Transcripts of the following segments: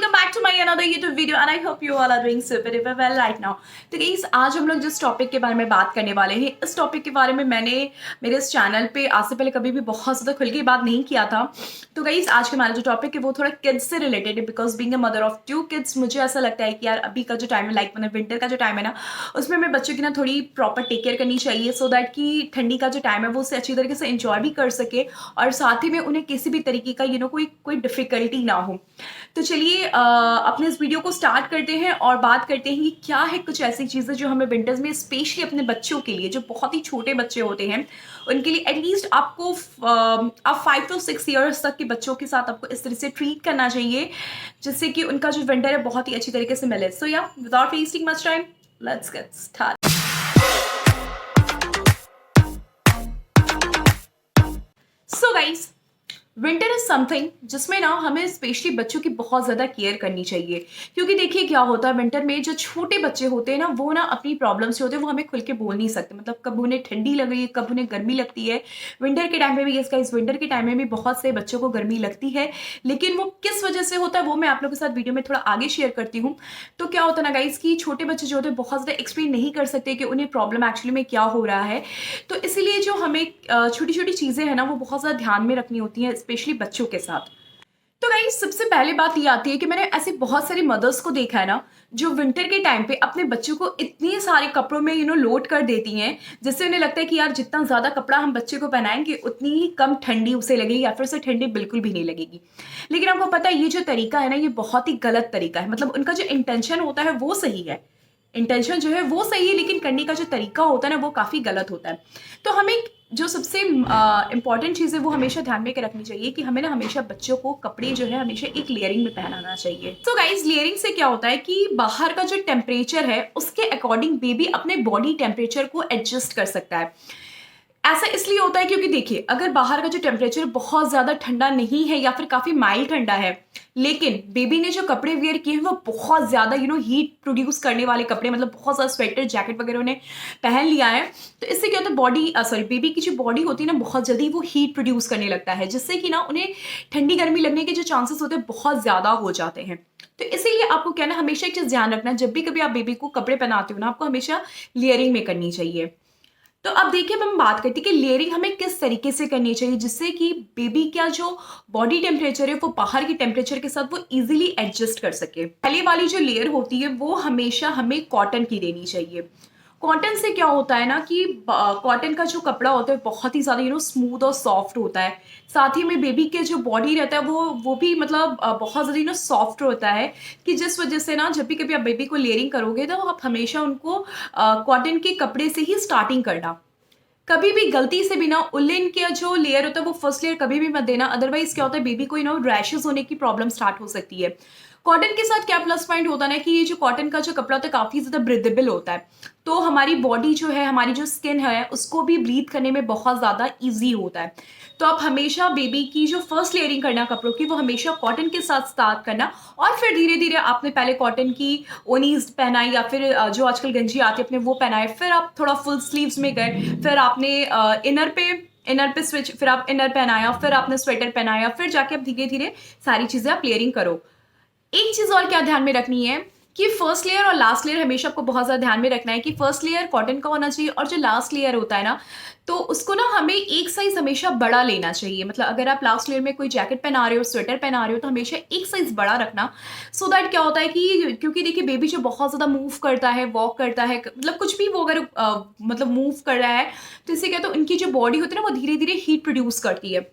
welcome back to my another YouTube video and I hope you all are doing super well right now। तो guys आज हम लोग जिस topic के बारे में बात करने वाले हैं, इस टॉपिक के बारे में मैंने मेरे इस चैनल पे आज से पहले कभी भी बहुत ज़्यादा खुल के बात नहीं किया था। तो गाइस आज के हमारा जो टॉपिक है वो थोड़ा किड्स से रिलेटेड है, because being a mother of 2 kids मुझे ऐसा लगता है कि यार अभी का जो टाइम है, लाइक मैंने विंटर का जो टाइम है ना, उसमें हमें बच्चों की ना थोड़ी प्रॉपर टेक केयर करनी चाहिए, सो दैट कि ठंडी का जो टाइम है वो उससे अच्छी तरीके से इंजॉय भी कर सके और साथ ही में उन्हें किसी भी तरीके का कोई डिफिकल्टी ना हो। तो चलिए अपने इस वीडियो को स्टार्ट करते हैं और बात करते हैं कि क्या है कुछ ऐसी चीज़ें जो हमें विंटर्स में स्पेशली अपने बच्चों के लिए, जो बहुत ही छोटे बच्चे होते हैं उनके लिए, एटलीस्ट आपको आप 5 to 6 ईयर्स तक के बच्चों के साथ आपको इस तरह से ट्रीट करना चाहिए जिससे कि उनका जो विंटर है बहुत ही अच्छी तरीके से मिले। सो या without wasting much time let's get start. So guys, winter is something जिसमें ना हमें स्पेशली बच्चों की बहुत ज़्यादा केयर करनी चाहिए, क्योंकि देखिए क्या होता है विंटर में जो छोटे बच्चे होते हैं ना वो ना अपनी प्रॉब्लम्स जो होते हैं वो हमें खुल के बोल नहीं सकते, मतलब कब उन्हें ठंडी लग रही है, कब उन्हें गर्मी लगती है। विंटर के टाइम में भी इस विंटर के टाइम में भी बहुत से बच्चों को गर्मी लगती है, लेकिन वो किस वजह से होता है वो मैं आप लोगों के साथ वीडियो में थोड़ा आगे शेयर करती हूँ। तो क्या होता है ना गाइस कि छोटे बच्चे जो होते हैं बहुत ज़्यादा एक्सप्लेन नहीं कर सकते कि उन्हें प्रॉब्लम एक्चुअली में क्या हो रहा है, तो इसीलिए जो हमें छोटी छोटी चीज़ें हैं ना वो बहुत ज़्यादा ध्यान में रखनी होती हैं, स्पेशली बच्चों के साथ। तो गाइस सबसे पहले बात ये आती है कि मैंने ऐसे बहुत सारी मदर्स को देखा है ना जो विंटर के टाइम पे अपने बच्चों को इतने सारे कपड़ों में लोड कर देती हैं, जिससे उन्हें लगता है कि यार जितना ज़्यादा कपड़ा हम बच्चे को पहनाएंगे उतनी ही कम ठंडी उसे लगेगी या फिर उसे ठंडी बिल्कुल भी नहीं लगेगी। लेकिन आपको पता है ये जो तरीका है ना ये बहुत ही गलत तरीका है, मतलब उनका जो इंटेंशन होता है वो सही है, इंटेंशन जो है वो सही है, लेकिन करने का जो तरीका होता है ना वो काफ़ी गलत होता है। तो हमें जो सबसे इंपॉर्टेंट चीज़ है वो हमेशा ध्यान में रखनी चाहिए कि हमें ना हमेशा बच्चों को कपड़े जो है हमेशा एक लेयरिंग में पहनाना चाहिए। तो गाइज लेयरिंग से क्या होता है कि बाहर का जो टेम्परेचर है उसके अकॉर्डिंग बेबी अपने बॉडी टेम्परेचर को एडजस्ट कर सकता है। ऐसा इसलिए होता है क्योंकि देखिए अगर बाहर का जो टेम्परेचर बहुत ज़्यादा ठंडा नहीं है या फिर काफ़ी माइल्ड ठंडा है, लेकिन बेबी ने जो कपड़े वेयर किए हैं वो बहुत ज़्यादा हीट प्रोड्यूस करने वाले कपड़े, मतलब बहुत ज़्यादा स्वेटर जैकेट वगैरह उन्हें पहन लिया है, तो इससे क्या होता है बेबी की जो बॉडी होती है ना बहुत जल्दी वो हीट प्रोड्यूस करने लगता है, जिससे कि ना उन्हें ठंडी गर्मी लगने के जो चांसेस होते हैं बहुत ज़्यादा हो जाते हैं। तो इसीलिए आपको क्या ना हमेशा एक चीज़ ध्यान रखना है, जब भी कभी आप बेबी को कपड़े पहनाते हो ना आपको हमेशा लेयरिंग में करनी चाहिए। तो अब देखिए हम बात करते हैं कि लेयरिंग हमें किस तरीके से करनी चाहिए जिससे कि बेबी का जो बॉडी टेम्परेचर है वो बाहर के टेम्परेचर के साथ वो इजीली एडजस्ट कर सके। पहले वाली जो लेयर होती है वो हमेशा हमें कॉटन की देनी चाहिए। कॉटन से क्या होता है ना कि कॉटन का जो कपड़ा होता है बहुत ही ज़्यादा स्मूथ और सॉफ्ट होता है, साथ ही में बेबी के जो बॉडी रहता है वो भी मतलब बहुत ज़्यादा सॉफ्ट होता है, कि जिस वजह से ना जब भी कभी आप बेबी को लेयरिंग करोगे तो आप हमेशा उनको कॉटन के कपड़े से ही स्टार्टिंग करना। कभी भी गलती से भी ना उलन का जो लेयर होता है वो फर्स्ट लेयर कभी भी मत देना, अदरवाइज क्या होता है बेबी को रैशेस होने की प्रॉब्लम स्टार्ट हो सकती है। कॉटन के साथ क्या प्लस पॉइंट होता है ना कि ये जो कॉटन का जो कपड़ा होता है काफ़ी ज़्यादा ब्रीदेबल होता है, तो हमारी बॉडी जो है, हमारी जो स्किन है उसको भी ब्रीथ करने में बहुत ज़्यादा ईजी होता है। तो आप हमेशा बेबी की जो फर्स्ट लेयरिंग करना कपड़ों की वो हमेशा कॉटन के साथ स्टार्ट करना, और फिर धीरे धीरे आपने पहले कॉटन की ओनीज पहनाई या फिर जो आजकल गंजी आती है अपने वो पहनाए, फिर आप थोड़ा फुल स्लीव्स में गए, फिर आपने इनर पे स्विच, फिर आप इनर पहनाया, फिर आपने स्वेटर पहनाया, फिर जाके आप धीरे धीरे सारी चीज़ें आप लेयरिंग करो। एक चीज़ और क्या ध्यान में रखनी है कि फर्स्ट लेयर और लास्ट लेयर हमेशा आपको बहुत ज़्यादा ध्यान में रखना है कि फर्स्ट लेयर कॉटन का होना चाहिए और जो लास्ट लेयर होता है ना तो उसको ना हमें एक साइज हमेशा बड़ा लेना चाहिए। मतलब अगर आप लास्ट लेयर में कोई जैकेट पहना रहे हो, स्वेटर पहना रहे हो, तो हमेशा एक साइज बड़ा रखना, सो दैट क्या होता है कि क्योंकि देखिए बेबी जो बहुत ज़्यादा मूव करता है, वॉक करता है, मतलब कुछ भी वो अगर मतलब मूव कर रहा है तो इससे क्या, तो उनकी जो बॉडी होती है ना वो धीरे धीरे हीट प्रोड्यूस करती है।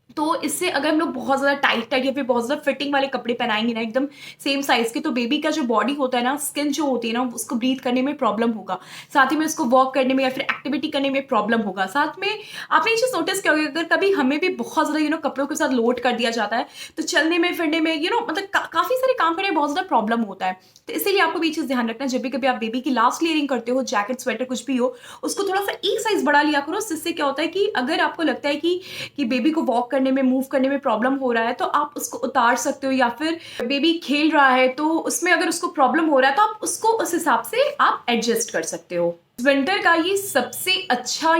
तो इससे अगर हम लोग बहुत ज़्यादा टाइट या फिर बहुत ज़्यादा फिटिंग वाले कपड़े पहनाएंगे ना एकदम सेम साइज़ के, तो बेबी का जो बॉडी होता है ना, स्किन जो होती है ना, उसको ब्रीथ करने में प्रॉब्लम होगा, साथ ही में उसको वॉक करने में या फिर एक्टिविटी करने में प्रॉब्लम होगा। साथ में आपने ये चीज़ नोटिस किया होगा अगर कभी हमें भी बहुत ज़्यादा कपड़ों के साथ लोड कर दिया जाता है तो चलने में फिरने में मतलब काफ़ी सारे काम करने में बहुत ज़्यादा प्रॉब्लम होता है। तो इसीलिए आपको भी ये चीज़ ध्यान रखना, जब भी कभी आप बेबी की लास्ट लेयरिंग करते हो, जैकेट स्वेटर कुछ भी हो, उसको थोड़ा सा एक साइज बढ़ा लिया करो, जिससे क्या होता है कि अगर आपको लगता है कि बेबी को वॉक करने में, मूव करने में प्रॉब्लम हो रहा है तो आप उसको उतार सकते हो, या फिर बेबी खेल रहा है तो उसमें अगर उसको प्रॉब्लम हो रहा है तो आप उसको उस हिसाब से आप एडजस्ट कर सकते हो। विंटर का ये सबसे अच्छा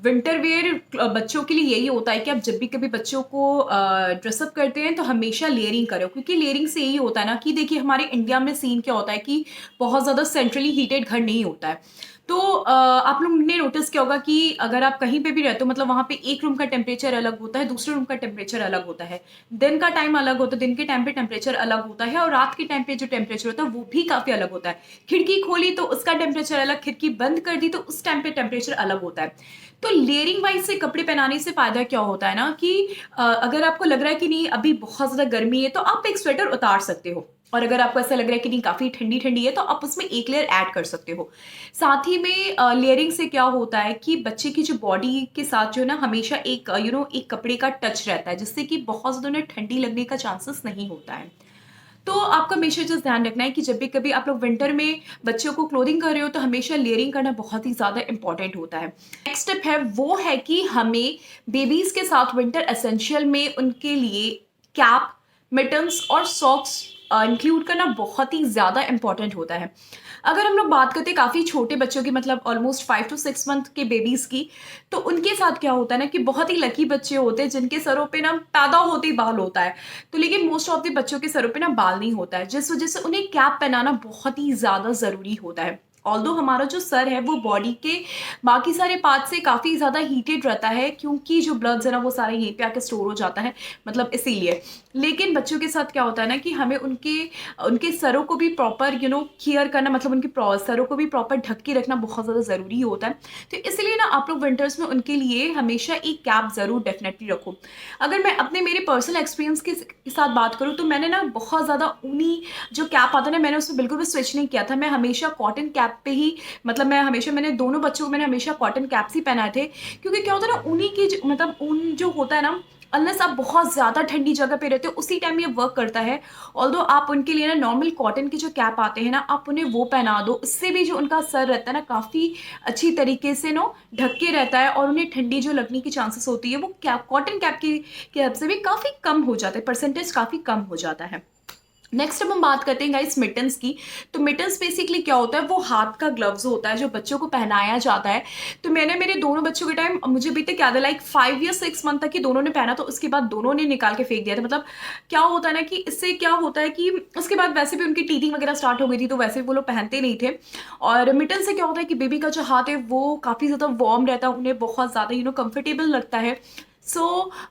विंटर वेयर बच्चों के लिए यही होता है कि आप जब भी कभी बच्चों को ड्रेसअप करते हैं तो हमेशा लेयरिंग करो, क्योंकि लेयरिंग से यही होता है ना कि देखिए हमारे इंडिया में सीन क्या होता है कि बहुत ज़्यादा सेंट्रली हीटेड घर नहीं होता है। तो आप लोग ने नोटिस किया होगा कि अगर आप कहीं पे भी रहते हो, मतलब वहाँ पे एक रूम का टेम्परेचर अलग होता है, दूसरे रूम का टेम्परेचर अलग होता है, दिन का टाइम अलग होता है, दिन के टाइम पे टेम्परेचर अलग होता है और रात के टाइम पे जो टेम्परेचर होता है वो भी काफ़ी अलग होता है। खिड़की खोली तो उसका टेम्परेचर अलग, खिड़की बंद कर दी तो उस टाइम पे टेम्परेचर अलग होता है। तो लेयरिंग वाइज से कपड़े पहनाने से फ़ायदा क्या होता है ना कि अगर आपको लग रहा है कि नहीं अभी बहुत ज़्यादा गर्मी है तो आप एक स्वेटर उतार सकते हो, और अगर आपको ऐसा लग रहा है कि नहीं काफ़ी ठंडी-ठंडी है तो आप उसमें एक लेयर ऐड कर सकते हो। साथ ही में लेयरिंग से क्या होता है कि बच्चे की जो बॉडी के साथ जो है ना हमेशा एक एक कपड़े का टच रहता है, जिससे कि बहुत ज़्यादा उन्हें ठंडी लगने का चांसेस नहीं होता है। तो आपको हमेशा जस्ट ध्यान रखना है कि जब भी कभी आप लोग विंटर में बच्चों को क्लोथिंग कर रहे हो तो हमेशा लेयरिंग करना बहुत ही ज़्यादा इंपॉर्टेंट होता है। नेक्स्ट स्टेप है वो है कि हमें बेबीज़ के साथ विंटर एसेंशियल में उनके लिए कैप, मिटन्स और सॉक्स इंक्लूड करना बहुत ही ज़्यादा इंपॉर्टेंट होता है। अगर हम लोग बात करते हैं काफ़ी छोटे बच्चों की, मतलब ऑलमोस्ट 5 टू 6 मंथ के बेबीज़ की, तो उनके साथ क्या होता है ना कि बहुत ही लकी बच्चे होते हैं जिनके सरों पे ना पैदा होते ही बाल होता है। तो लेकिन मोस्ट ऑफ द बच्चों के सरों पे ना बाल नहीं होता है, जिस वजह से उन्हें कैप पहनाना बहुत ही ज़्यादा ज़रूरी होता है। ऑल्दो हमारा जो सर है वो बॉडी के बाकी सारे पार्ट से काफ़ी ज़्यादा हीटेड रहता है, क्योंकि जो ब्लड्स है ना वो सारे यहीं पे आके स्टोर हो जाता है, मतलब इसीलिए। लेकिन बच्चों के साथ क्या होता है ना कि हमें उनके उनके सरों को भी प्रॉपर केयर करना, मतलब उनके सरों को भी प्रॉपर ढक के रखना बहुत ज़्यादा ज़रूरी होता है। तो इसलिए ना आप लोग विंटर्स में उनके लिए हमेशा एक कैप ज़रूर डेफिनेटली रखो। अगर मैं अपने मेरे पर्सनल एक्सपीरियंस के साथ बात करूँ तो मैंने ना बहुत ज़्यादा ऊनी जो कैप आता है ना, मैंने उसमें बिल्कुल भी स्विच नहीं किया था। मैं हमेशा कॉटन कैप पे ही, मतलब मैंने दोनों बच्चों को मैंने हमेशा कॉटन कैप्स ही पहनाए थे, क्योंकि क्या होता है ना ऊनी की मतलब ऊन जो होता है ना, अनलेस आप बहुत ज़्यादा ठंडी जगह पे रहते हो उसी टाइम ये वर्क करता है। ऑल्दो आप उनके लिए ना नॉर्मल कॉटन के जो कैप आते हैं ना, आप उन्हें वो पहना दो, इससे भी जो उनका सर रहता है ना काफ़ी अच्छी तरीके से ढक के रहता है, और उन्हें ठंडी जो लगने की चांसेस होती है वो कैप कॉटन कैप की कैप से भी काफ़ी कम हो जाता है, परसेंटेज काफ़ी कम हो जाता है। नेक्स्ट अब हम बात करते हैं गाइस मिटन्स की। तो मिटन्स बेसिकली क्या होता है, वो हाथ का ग्लव्स होता है जो बच्चों को पहनाया जाता है। तो मैंने मेरे दोनों बच्चों के टाइम, मुझे अभी तक याद है, लाइक 5 या 6 मंथ तक ही दोनों ने पहना, तो उसके बाद दोनों ने निकाल के फेंक दिया था। मतलब क्या होता है ना कि इससे क्या होता है कि उसके बाद वैसे भी उनकी टीथिंग वगैरह स्टार्ट हो गई थी, तो वैसे भी वो लोग पहनते नहीं थे। और मिटन से क्या होता है कि बेबी का जो हाथ है वो काफ़ी ज़्यादा वार्म रहता है, उन्हें बहुत ज़्यादा कंफर्टेबल लगता है। सो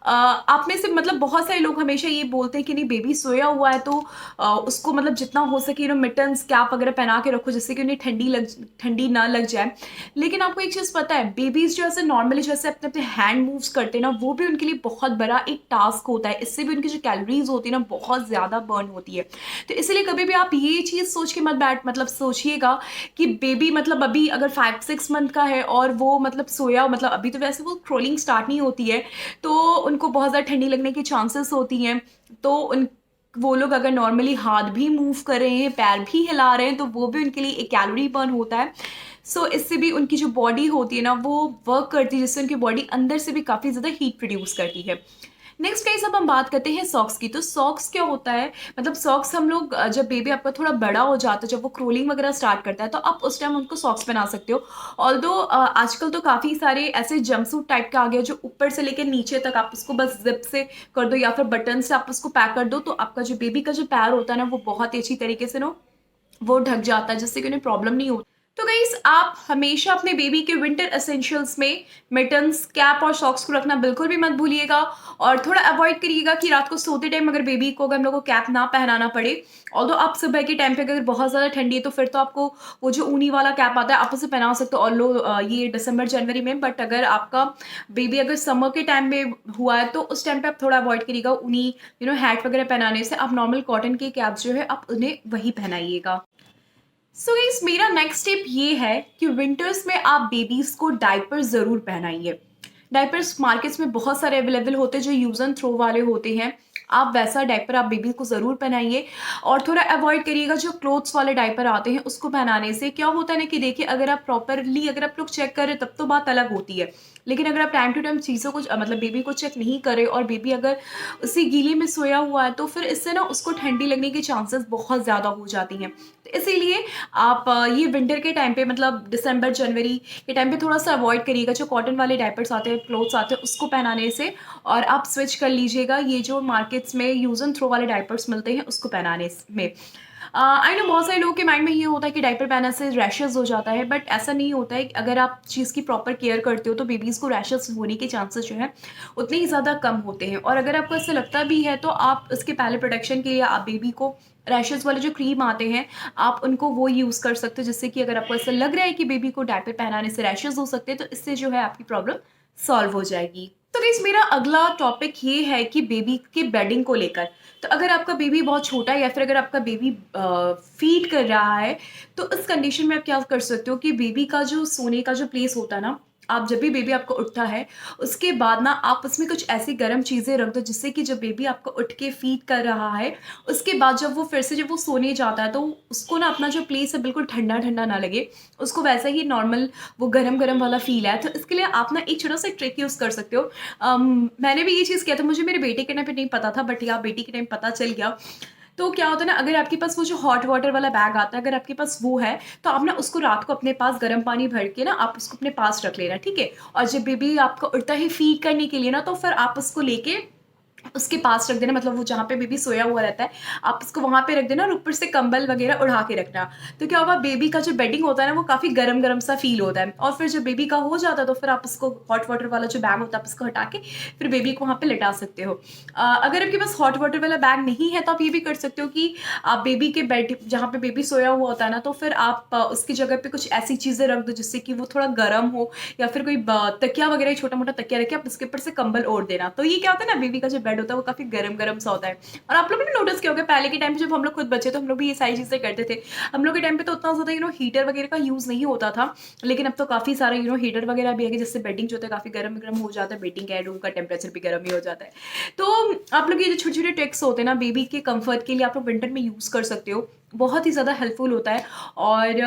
आप में से मतलब बहुत सारे लोग हमेशा ये बोलते हैं कि नहीं बेबी सोया हुआ है तो उसको मतलब जितना हो सके मिटन्स कैप वगैरह पहना के रखो, जिससे कि उन्हें ठंडी ना लग जाए। लेकिन आपको एक चीज़ पता है, बेबीज जो ऐसे नॉर्मली जैसे अपने अपने हैंड मूव्स करते हैं ना, वो भी उनके लिए बहुत बड़ा एक टास्क होता है। इससे भी उनकी जो कैलोरीज होती है ना बहुत ज़्यादा बर्न होती है। तो इसलिए कभी भी आप ये चीज़ सोच के मत मतलब सोचिएगा कि बेबी मतलब अभी अगर 5-6 मंथ का है और वो मतलब सोया, मतलब अभी तो वैसे वो क्रोलिंग स्टार्ट नहीं होती है, तो उनको बहुत ज़्यादा ठंडी लगने की चांसेस होती हैं। तो उन वो लोग अगर नॉर्मली हाथ भी मूव कर रहे हैं, पैर भी हिला रहे हैं, तो वो भी उनके लिए एक कैलोरी बर्न होता है। सो इससे भी उनकी जो बॉडी होती है ना वो वर्क करती है, जिससे उनकी बॉडी अंदर से भी काफ़ी ज़्यादा हीट प्रोड्यूस करती है। नेक्स्ट गाइस अब हम बात करते हैं सॉक्स की। तो सॉक्स क्या होता है, मतलब सॉक्स हम लोग जब बेबी आपका थोड़ा बड़ा हो जाता है, जब वो क्रोलिंग वगैरह स्टार्ट करता है, तो आप उस टाइम उनको सॉक्स पहना सकते हो। ऑल्दो आजकल तो काफ़ी सारे ऐसे जंपसूट टाइप का आ गया जो ऊपर से लेकर नीचे तक आप उसको बस जिप से कर दो या फिर बटन से आप उसको पैक कर दो, तो आपका जो बेबी का जो पैर होता है ना वो बहुत ही अच्छी तरीके से वो ढक जाता है, जिससे कि उन्हें प्रॉब्लम नहीं होती। तो गाइस आप हमेशा अपने बेबी के विंटर एसेंशियल्स में मिटन्स, कैप और सॉक्स को रखना बिल्कुल भी मत भूलिएगा, और थोड़ा अवॉइड करिएगा कि रात को सोते टाइम अगर बेबी को अगर हम लोग को कैप ना पहनाना पड़े। ऑल्दो आप सुबह के टाइम पे अगर बहुत ज़्यादा ठंडी है तो फिर तो आपको वो जो ऊनी वाला कैप आता है आप उसे पहना सकते हो, ऑल्दो ये दिसंबर जनवरी में। बट अगर आपका बेबी अगर समर के टाइम में हुआ है तो उस टाइम पे आप थोड़ा अवॉइड करिएगा ऊनी हैट वगैरह पहनाने से। आप नॉर्मल कॉटन के कैप जो है आप उन्हें वही पहनाइएगा। सो गाइस मेरा नेक्स्ट स्टेप ये है कि विंटर्स में आप बेबीज को डायपर ज़रूर पहनाइए। डायपर्स मार्केट्स में बहुत सारे अवेलेबल होते हैं जो यूज़ एंड थ्रो वाले होते हैं। आप वैसा डायपर आप बेबी को ज़रूर पहनाइए और थोड़ा अवॉइड करिएगा जो क्लोथ्स वाले डायपर आते हैं उसको पहनाने से। क्या होता है ना कि देखिए अगर आप प्रॉपरली अगर आप लोग चेक करें तब तो बात अलग होती है, लेकिन अगर आप टाइम टू टाइम चीज़ों को मतलब बेबी को चेक नहीं करें और बेबी अगर उसी गीले में सोया हुआ है तो फिर इससे ना उसको ठंडी लगने की चांसेस बहुत ज़्यादा हो जाती हैं। तो इसीलिए आप ये विंटर के टाइम पे मतलब दिसंबर जनवरी के टाइम पे थोड़ा सा अवॉइड करिएगा जो कॉटन वाले डायपर्स आते हैं क्लोथ्स आते हैं उसको पहनाने से, और आप स्विच कर लीजिएगा ये जो मार्केट्स में यूज़ एंड थ्रो वाले डायपर्स मिलते हैं उसको पहनाने में। आई नो बहुत सारे लोगों के माइंड में ये होता है कि डायपर पहनने से रैशेज़ हो जाता है, बट ऐसा नहीं होता है। अगर आप चीज़ की प्रॉपर केयर करते हो तो बेबीज़ को रैशेज़ होने के चांसेस जो है उतने ही ज़्यादा कम होते हैं। और अगर आपको ऐसा लगता भी है तो आप इसके पहले प्रोटेक्शन के लिए आप बेबी को रैशेज़ वाले जो क्रीम आते हैं आप उनको वो यूज़ कर सकते हो, जिससे कि अगर आपको ऐसा लग रहा है कि बेबी को डायपर पहनाने से रैशेज़ हो सकते हैं तो इससे जो है आपकी प्रॉब्लम सॉल्व हो जाएगी। तो गाइस मेरा अगला टॉपिक ये है कि बेबी की बेडिंग को लेकर। तो अगर आपका बेबी बहुत छोटा है या फिर अगर आपका बेबी फीड कर रहा है तो इस कंडीशन में आप क्या कर सकते हो कि बेबी का जो सोने का जो प्लेस होता है ना, आप जब भी बेबी आपको उठता है उसके बाद ना आप उसमें कुछ ऐसी गर्म चीज़ें रख दो जिससे कि जब बेबी आपको उठ के फीड कर रहा है उसके बाद जब वो फिर से जब वो सोने जाता है तो उसको ना अपना जो प्लेस है बिल्कुल ठंडा ठंडा ना लगे, उसको वैसा ही नॉर्मल वो गरम गरम वाला फील है। तो इसके लिए आप ना एक छोटा सा ट्रिक यूज़ कर सकते हो। मैंने भी ये चीज़ किया था, मुझे मेरे बेटे के टाइम पे नहीं पता था बट या बेटी के टाइम पता चल गया। तो क्या होता है ना, अगर आपके पास वो जो हॉट वाटर वाला बैग आता है अगर आपके पास वो है तो आप ना उसको रात को अपने पास गर्म पानी भर के ना आप उसको अपने पास रख लेना, ठीक है। और जब बेबी आपको उठता है फीड करने के लिए ना तो फिर आप उसको लेके उसके पास रख देना, मतलब वो जहाँ पे बेबी सोया हुआ रहता है आप उसको वहाँ पे रख देना और ऊपर से कंबल वगैरह उड़ा के रखना। तो क्या होगा, बेबी का जो बेडिंग होता है ना वो काफ़ी गरम गरम सा फील होता है। और फिर जब बेबी का हो जाता है तो फिर आप उसको हॉट वाटर वाला जो बैग होता है आप उसको हटा के फिर बेबी को वहाँ पे लिटा सकते हो। अगर आपके पास हॉट वाटर वाला बैग नहीं है तो आप ये भी कर सकते हो कि आप बेबी के बेड जहाँ पे बेबी सोया हुआ होता है ना तो फिर आप उसकी जगह पे कुछ ऐसी चीज़ें रख दो जिससे कि वो थोड़ा गर्म हो, या फिर कोई तकिया वगैरह छोटा मोटा तकिया रखे आप उसके ऊपर से कंबल ओढ़ देना। तो ये क्या होता है ना, बेबी का जो बेड होता है वो काफ़ी गरम गरम सा होता है। और आप लोगों ने नोटिस किया होगा पहले के टाइम पे जब हम लोग खुद बच्चे तो हम लोग भी ये सारी चीज़ें करते थे। हम लोग के टाइम पे तो उतना ज़्यादा हीटर वगैरह का यूज़ नहीं होता था, लेकिन अब तो काफ़ी सारा हीटर वगैरह भी है जिससे बेडिंग जो होता है काफ़ी गर्म गर्म हो जाता है, बेडिंग का रूम का टेम्परेचर भी गर्म ही हो जाता है। तो आप लोग ये जो छोटे छोटे ट्रिक्स होते हैं ना बेबी के कंफर्ट के लिए आप लोग विंटर में यूज़ कर सकते हो, बहुत ही ज़्यादा हेल्पफुल होता है। और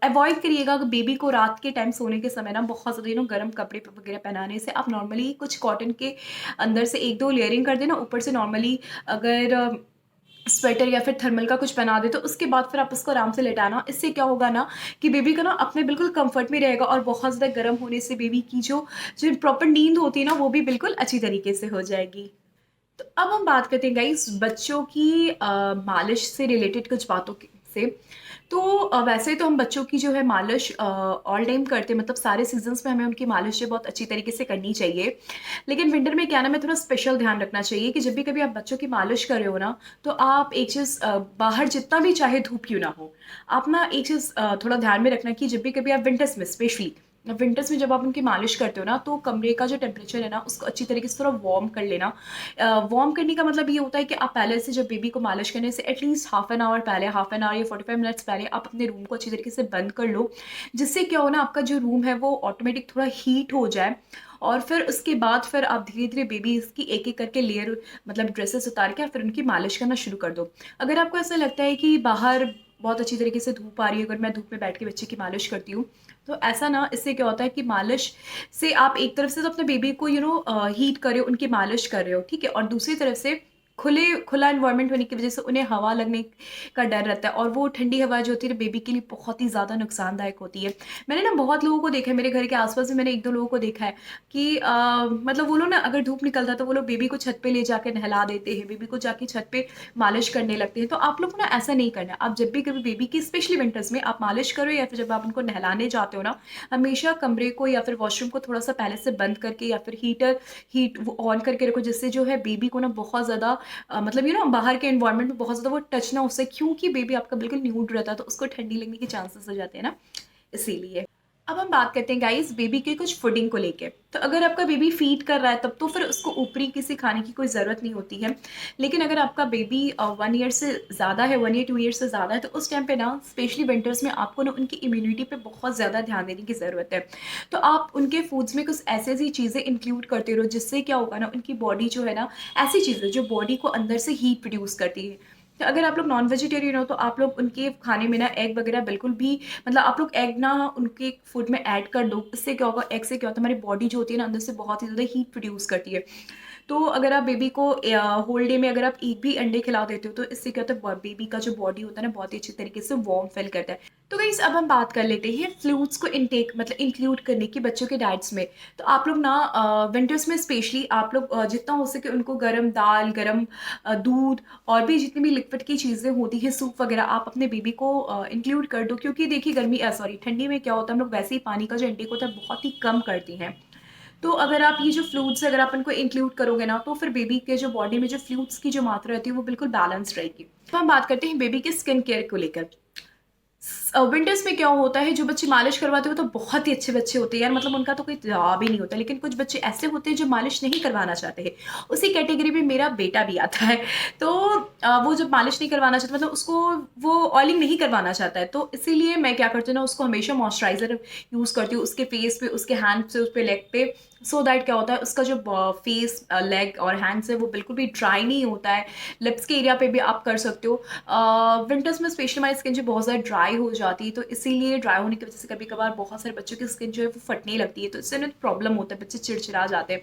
अवॉइड करिएगा कि बेबी को रात के टाइम सोने के समय ना बहुत ज़्यादा गर्म कपड़े वगैरह पहनाने से। आप नॉर्मली कुछ कॉटन के अंदर से एक दो लेयरिंग कर देना, ऊपर से नॉर्मली अगर स्वेटर या फिर थर्मल का कुछ पहना दे तो उसके बाद फिर आप उसको आराम से लेटाना। इससे क्या होगा ना कि बेबी का ना अपने बिल्कुल कंफर्ट में रहेगा और बहुत ज़्यादा गर्म होने से बेबी की जो जो प्रॉपर नींद होती है ना वो भी बिल्कुल अच्छी तरीके से हो जाएगी। तो अब हम बात करते हैं गाइस बच्चों की मालिश से रिलेटेड कुछ बातों से। तो वैसे तो हम बच्चों की जो है मालिश ऑल टाइम करते हैं, मतलब सारे सीजन्स में हमें उनकी मालिश जो बहुत अच्छी तरीके से करनी चाहिए। लेकिन विंटर में क्या ना, मैं थोड़ा स्पेशल ध्यान रखना चाहिए कि जब भी कभी आप बच्चों की मालिश कर रहे हो ना तो आप एक चीज़ बाहर जितना भी चाहे धूप क्यों ना हो, आप ना एक चीज़ थोड़ा ध्यान में रखना कि जब भी कभी आप विंटर्स में स्पेशली विंटर्स में जब आप उनकी मालिश करते हो ना तो कमरे का जो टेम्परेचर है ना उसको अच्छी तरीके से थोड़ा वार्म कर लेना। वार्म करने का मतलब ये होता है कि आप पहले से जब बेबी को मालिश करने से एटलीस्ट हाफ एन आवर पहले, हाफ एन आवर या 45 मिनट्स पहले आप अपने रूम को अच्छी तरीके से बंद कर लो, जिससे क्या हो ना आपका जो रूम है वो ऑटोमेटिक थोड़ा हीट हो जाए। और फिर उसके बाद फिर आप धीरे धीरे बेबी की एक एक करके लेयर मतलब ड्रेसेस उतार के फिर उनकी मालिश करना शुरू कर दो। अगर आपको ऐसा लगता है कि बाहर बहुत अच्छी तरीके से धूप आ रही है, अगर मैं धूप में बैठ के बच्चे की मालिश करती हूँ तो ऐसा ना, इससे क्या होता है कि मालिश से आप एक तरफ से तो अपने बेबी को हीट कर रहे हो, उनकी मालिश कर रहे हो, ठीक है, और दूसरी तरफ से खुला एनवायरनमेंट होने की वजह से उन्हें हवा लगने का डर रहता है और वो ठंडी हवा जो होती है बेबी के लिए बहुत ही ज़्यादा नुकसानदायक होती है। मैंने ना बहुत लोगों को देखा है, मेरे घर के आसपास भी मैंने एक दो लोगों को देखा है कि मतलब वो लोग ना अगर धूप निकलता है तो वो लोग बेबी को छत पे ले जाके नहला देते हैं, बेबी को जाके छत पे मालिश करने लगते हैं। तो आप लोग को ना ऐसा नहीं करना। आप जब भी कभी बेबी की स्पेशली विंटर्स में आप मालिश करो या फिर जब आप उनको नहलाने जाते हो ना, हमेशा कमरे को या फिर वॉशरूम को थोड़ा सा पहले से बंद करके या फिर हीट वो ऑन करके रखो, जिससे जो है बेबी को ना बहुत ज़्यादा मतलब बाहर के एनवायरनमेंट में बहुत ज़्यादा वो टच ना हो सके, क्योंकि बेबी आपका बिल्कुल न्यूड रहता है तो उसको ठंडी लगने के चांसेस हो जाते हैं ना, इसीलिए। अब हम बात करते हैं गाइस बेबी के कुछ फूडिंग को लेके। तो अगर आपका बेबी फीड कर रहा है तब तो फिर उसको ऊपरी किसी खाने की कोई ज़रूरत नहीं होती है। लेकिन अगर आपका बेबी 1 ईयर से ज़्यादा है, 1 ईयर 2 ईयर से ज़्यादा है, तो उस टाइम पे ना स्पेशली विंटर्स में आपको ना उनकी इम्यूनिटी पे बहुत ज़्यादा ध्यान देने की ज़रूरत है। तो आप उनके फूड्स में कुछ ऐसी ऐसी चीज़ें इंक्लूड करते रहो जिससे क्या होगा ना, उनकी बॉडी जो है ना, ऐसी चीज़ें जो बॉडी को अंदर से हीट प्रोड्यूस करती है। तो अगर आप लोग नॉन वेजिटेरियन हो तो आप लोग उनके खाने में ना एग वगैरह बिल्कुल भी, मतलब आप लोग एग ना उनके फूड में ऐड कर दो। इससे क्या होगा, एग से क्या होता है, हमारी बॉडी जो होती है ना अंदर से बहुत ही ज़्यादा हीट प्रोड्यूस करती है। तो अगर आप बेबी को होल डे में अगर आप एक भी अंडे खिला देते हो तो इससे क्या होता है, बेबी का जो बॉडी होता है ना बहुत ही अच्छी तरीके से वार्म फील करता है। तो गाइस अब हम बात कर लेते हैं फ्लूइड्स को इनटेक मतलब इंक्लूड करने की बच्चों के डाइट्स में। तो आप लोग ना विंटर्स में स्पेशली आप लोग जितना हो सके उनको गर्म दाल, गर्म दूध और भी जितनी भी लिक्विड की चीज़ें होती हैं, सूप वगैरह, आप अपने बेबी को इंक्लूड कर दो। क्योंकि देखिए सॉरी ठंडी में क्या होता है, हम लोग वैसे ही पानी का जो इंटेक होता है बहुत ही कम करते हैं। तो अगर आप ये जो फ्लूइड्स अगर आप इनको इंक्लूड करोगे ना तो फिर बेबी के जो बॉडी में जो फ्लूइड्स की जो मात्रा रहती है वो बिल्कुल बैलेंस रहेगी। तो हम बात करते हैं बेबी के स्किन केयर को लेकर। विंटर्स में क्या होता है, जो बच्चे मालिश करवाते हो तो बहुत ही अच्छे बच्चे होते हैं यार, मतलब उनका तो कोई जवाब ही नहीं होता। लेकिन कुछ बच्चे ऐसे होते हैं जो मालिश नहीं करवाना चाहते हैं। उसी कैटेगरी में मेरा बेटा भी आता है। तो वो जब मालिश नहीं करवाना चाहता, मतलब उसको वो ऑयलिंग नहीं करवाना चाहता है, तो इसीलिए मैं क्या करती हूँ ना, उसको हमेशा मॉइस्चराइजर यूज़ करती हूँ उसके फेस पे, उसके हैंड पे, उस पे लेग पे। सो दैट क्या होता है, उसका जो फेस, लेग और हैंड्स है वो बिल्कुल भी ड्राई नहीं होता है। लिप्स के एरिया पे भी आप कर सकते हो। विंटर्स में स्पेशली हमारी स्किन जो बहुत ज़्यादा ड्राई हो जाती है, तो इसीलिए ड्राई होने की वजह से कभी कभार बहुत सारे बच्चों की स्किन जो है वो फटने लगती है, तो इससे ना प्रॉब्लम होता है, बच्चे चिड़चिड़ा जाते हैं।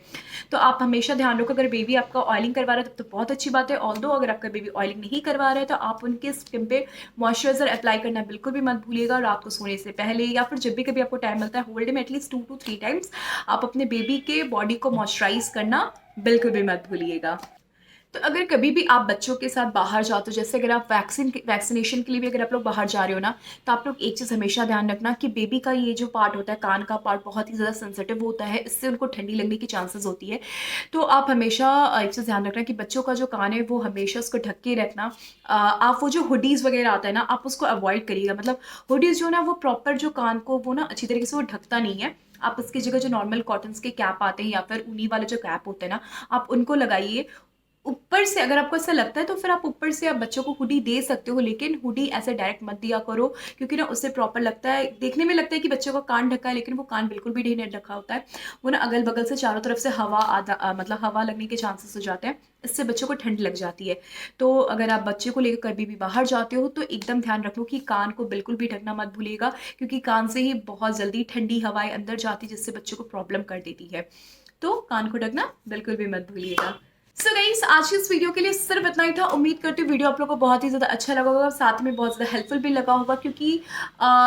तो आप हमेशा ध्यान रखो, अगर बेबी आपका ऑयलिंग करवा रहा है तब तो बहुत अच्छी बात है। ऑल्दो अगर आपका बेबी ऑयलिंग नहीं करवा रहा है तो आप उनके स्किन पे मॉइस्चराइजर अप्लाई करना बिल्कुल भी मत भूलिएगा। रात को सोने से पहले या फिर जब भी कभी आपको टाइम मिलता है, होल डे में एटलीस्ट 2 to 3 टाइम्स आप अपने बेबी के बॉडी को मॉइस्चराइज करना बिल्कुल भी मत भूलिएगा। तो अगर कभी भी आप बच्चों के साथ बाहर जाते हो, जैसे अगर आप वैक्सीनेशन के लिए भी अगर आप लोग बाहर जा रहे हो ना, तो आप लोग एक चीज़ हमेशा ध्यान रखना कि बेबी का ये जो पार्ट होता है, कान का पार्ट, बहुत ही ज़्यादा सेंसिटिव होता है, इससे उनको ठंडी लगने की चांसेस होती है। तो आप हमेशा एक चीज़ ध्यान रखना कि बच्चों का जो कान है वो हमेशा उसको ढक के रखना। आप वो जो हुडीज़ वगैरह आता है ना, आप उसको अवॉइड करिएगा। मतलब हुडीज़ जो है ना वो प्रॉपर जो कान को वो ना अच्छी तरीके से वो ढकता नहीं है। आप उसकी जगह जो नॉर्मल कॉटन्स के कैप आते हैं या फिर ऊनी वाले जो कैप होते हैं ना, आप उनको लगाइए। ऊपर से अगर आपको ऐसा लगता है तो फिर आप ऊपर से आप बच्चों को हुडी दे सकते हो, लेकिन हुडी ऐसे डायरेक्ट मत दिया करो। क्योंकि ना उससे प्रॉपर लगता है, देखने में लगता है कि बच्चों का कान ढका है, लेकिन वो कान बिल्कुल भी नहीं ढका होता है। वो ना अगल बगल से चारों तरफ से हवा मतलब हवा लगने के चांसेस हो जाते हैं, इससे बच्चों को ठंड लग जाती है। तो अगर आप बच्चे को लेकर कभी भी बाहर जाते हो तो एकदम ध्यान रखो कि कान को बिल्कुल भी ढकना मत भूलिएगा, क्योंकि कान से ही बहुत जल्दी ठंडी हवाएं अंदर जाती है जिससे बच्चों को प्रॉब्लम कर देती है। तो कान को ढकना बिल्कुल भी मत भूलिएगा। सो गाइस आज की इस वीडियो के लिए सिर्फ इतना ही था। उम्मीद करती हूँ वीडियो आप लोगों को बहुत ही ज़्यादा अच्छा लगा होगा, साथ में बहुत ज़्यादा हेल्पफुल भी लगा होगा। क्योंकि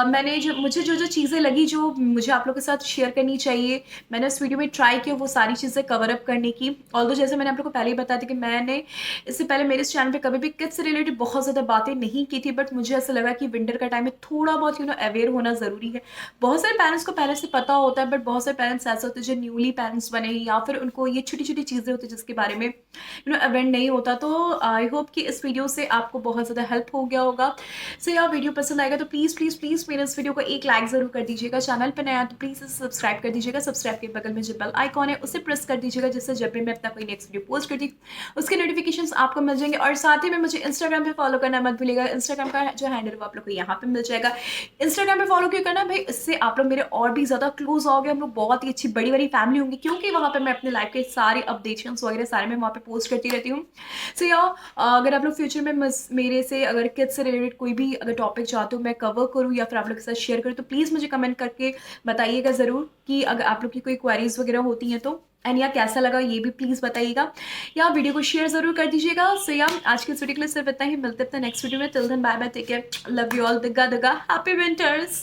मैंने जो मुझे जो जो चीज़ें लगी जो मुझे आप लोगों के साथ शेयर करनी चाहिए, मैंने इस वीडियो में ट्राई किया वो सारी चीज़ें कवर अप करने की। ऑल्दो जैसे मैंने आप लोगों को पहले ही बता दी कि मैंने इससे पहले मेरे इस चैनल पे कभी भी किड्स से रिलेटेड बहुत ज़्यादा बातें नहीं की थी, बट मुझे ऐसा लगा कि विंटर का टाइम है, थोड़ा बहुत अवेयर होना ज़रूरी है। बहुत सारे पेरेंट्स को पहले से पता होता है, बट बहुत सारे पेरेंट्स ऐसे होते हैं जो न्यूली पेरेंट्स बने हैं या फिर उनको ये छोटी छोटी चीज़ें होती है जिसके बारे में अवेयर नहीं होता। तो आई होप कि इस वीडियो से आपको बहुत ज़्यादा हेल्प हो गया होगा। सो यार वीडियो पसंद आएगा तो प्लीज़ प्लीज़ प्लीज़ मेरे इस वीडियो को एक लाइक ज़रूर कर दीजिएगा। चैनल पर नया तो प्लीज़ इसे सब्सक्राइब कर दीजिएगा। सब्सक्राइब के बगल में जो बेल आइकॉन है उसे प्रेस कर दीजिएगा, जिससे जब भी मैं अपना कोई नेक्स्ट वीडियो पोस्ट करती हूँ उसके नोटिफिकेशंस आपको मिल जाएंगे। और साथ ही में मुझे इंस्टाग्राम पे फॉलो करना मत भूलिएगा। इंस्टाग्राम का जो हैंडल वो आप लोग को यहाँ पे मिल जाएगा। इंस्टाग्राम पे फॉलो क्यों करना भाई, इससे आप लोग मेरे और भी ज़्यादा क्लोज आओगे, हम लोग बहुत ही अच्छी बड़ी बड़ी फैमिली होंगी, क्योंकि वहाँ पे मैं अपने लाइफ के सारे अपडेट्स वगैरह सारे मैं वहाँ पे पोस्ट करती रहती हूँ। सो या अगर आप लोग फ्यूचर में मेरे से अगर किड्स से रिलेटेड कोई भी अगर टॉपिक चाहते हो मैं कवर करूँ या फिर आप लोग के साथ शेयर करूँ, तो प्लीज़ मुझे कमेंट करके बताइएगा ज़रूर कि अगर आप लोग की कोई क्वेरीज वगैरह होती हैं तो। एंड या कैसा लगा ये भी प्लीज़ बताइएगा, या वीडियो को शेयर ज़रूर कर दीजिएगा। सो या आज की इस वीडियो के लिए सिर्फ इतना ही, मिलते हैं नेक्स्ट वीडियो में। Till then bye bye, take care, love you all, दगा दगा, हैप्पी विंटर्स।